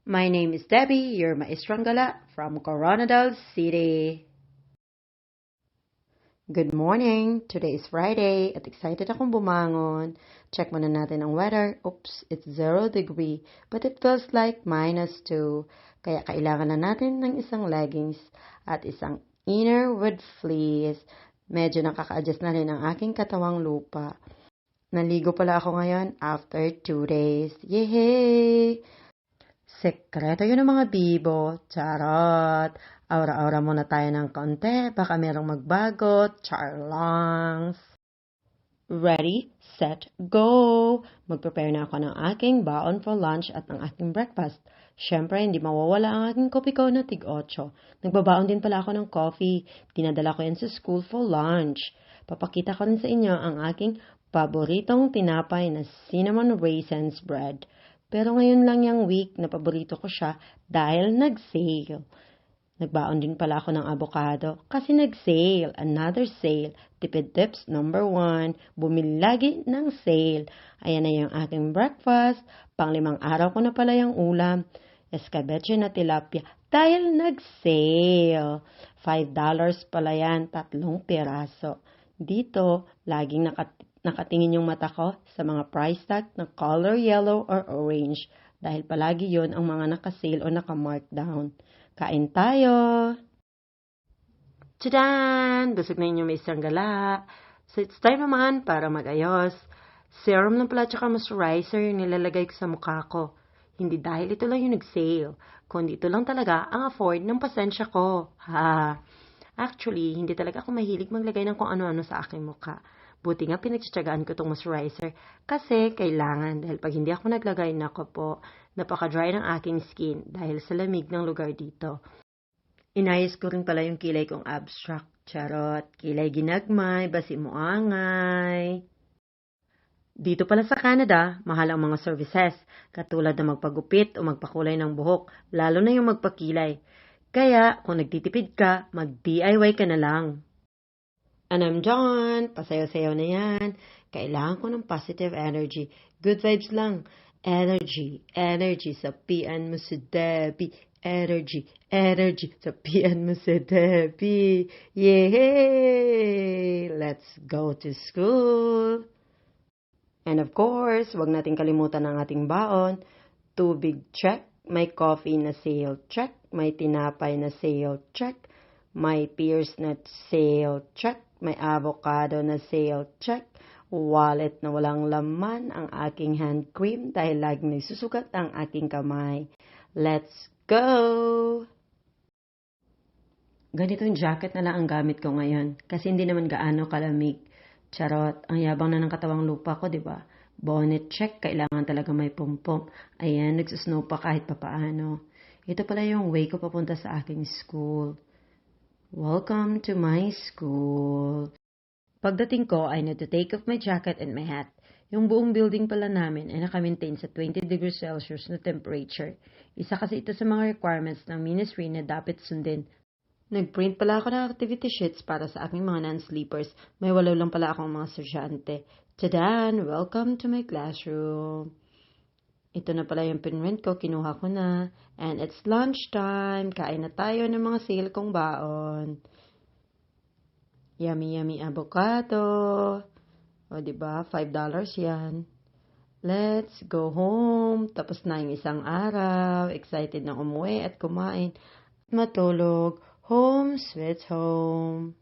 My name is Debbie, your maestrang gala from Coronadal City. Good morning! Today is Friday at excited akong bumangon. Check muna natin ang weather. Oops, it's 0 degree but it feels like -2. Kaya kailangan na natin ng isang leggings at isang inner with fleece. Medyo nakaka-adjust na rin ang aking katawang lupa. Naligo pala ako ngayon after 2 days. Yehey! Sekreto yun ng mga bibo. Charot. Aura-aura muna tayo ng kaunti. Baka merong magbago. Charlangs. Ready, set, go! Mag-prepare na ako ng aking baon for lunch at ng aking breakfast. Siyempre, hindi mawawala ang aking kopi ko na tig-8. Nagbabaon din pala ako ng coffee. Dinadala ko yan sa school for lunch. Papakita ko rin sa inyo ang aking paboritong tinapay na cinnamon raisins bread. Pero ngayon lang yung week na paborito ko siya dahil nag-sale. Nagbaon din pala ako ng avocado kasi nag-sale. Another sale. Tipid tips number 1. Bumili lagi ng sale. Ayan na yung aking breakfast. Pang-5 araw ko na pala yung ulam. Escabeche na tilapia dahil nag-sale. $5 pala yan. 3 piraso. Dito, laging nakatingin yung mata ko sa mga price tag na color yellow or orange dahil palagi yon ang mga naka-sale o naka-markdown. Kain tayo! Tadaan! Busog na inyong may isang gala. So it's time naman para mag-ayos. Serum ng pala tsaka moisturizer yung nilalagay ko sa mukha ko. Hindi dahil ito lang yung nag-sale, kundi ito lang talaga ang afford ng pasensya ko. Ha! Actually, hindi talaga ako mahilig maglagay ng kung ano-ano sa aking mukha. Buti nga pinagtsatsagaan ko itong moisturizer kasi kailangan dahil pag hindi ako naglagay, nako po, napaka-dry ng aking skin dahil sa lamig ng lugar dito. Inayos ko rin pala yung kilay kong abstract. Charot, kilay ginagmay, basi muangay. Dito pala sa Canada, mahal ang mga services, katulad na magpagupit o magpakulay ng buhok, lalo na yung magpakilay. Kaya, kung nagtitipid ka, mag-DIY ka na lang. And I'm done. Pasayaw-sayaw na yan. Kailangan ko ng positive energy. Good vibes lang. Energy. Energy sa pian mo si Debbie. Energy. Energy sa pian mo si Debbie. Yay! Let's go to school. And of course, wag nating kalimutan ang ating baon. Tubig, check. May coffee na sale, check. May tinapay na sale, check. May pears na sale, check. May avocado na sale, check. Wallet na walang laman ang aking hand cream dahil laging nagsusugat ang aking kamay. Let's go! Ganitong jacket na lang ang gamit ko ngayon kasi hindi naman gaano kalamig. Charot, ang yabang na ng katawang lupa ko, di ba? Bonnet check, kailangan talaga may pom-pom. Ayan, nagsusnow pa kahit papaano. Ito pala yung way ko papunta sa aking school. Welcome to my school. Pagdating ko, I need to take off my jacket and my hat. Yung buong building pala namin ay naka-maintain sa 20 degrees Celsius na temperature. Isa kasi ito sa mga requirements ng ministry na dapat sundin. Nag-print pala ako ng activity sheets para sa aking mga non-sleepers. May 8 lang pala akong mga estudyante. Tadaan! Welcome to my classroom. Ito na pala yung pinrint ko, kinuha ko na. And it's lunchtime. Kain na tayo ng mga sale kong baon. Yummy, yummy avocado. O, diba? $5 yan. Let's go home. Tapos na yung isang araw. Excited na umuwi at kumain. Matulog. Home, sweet home.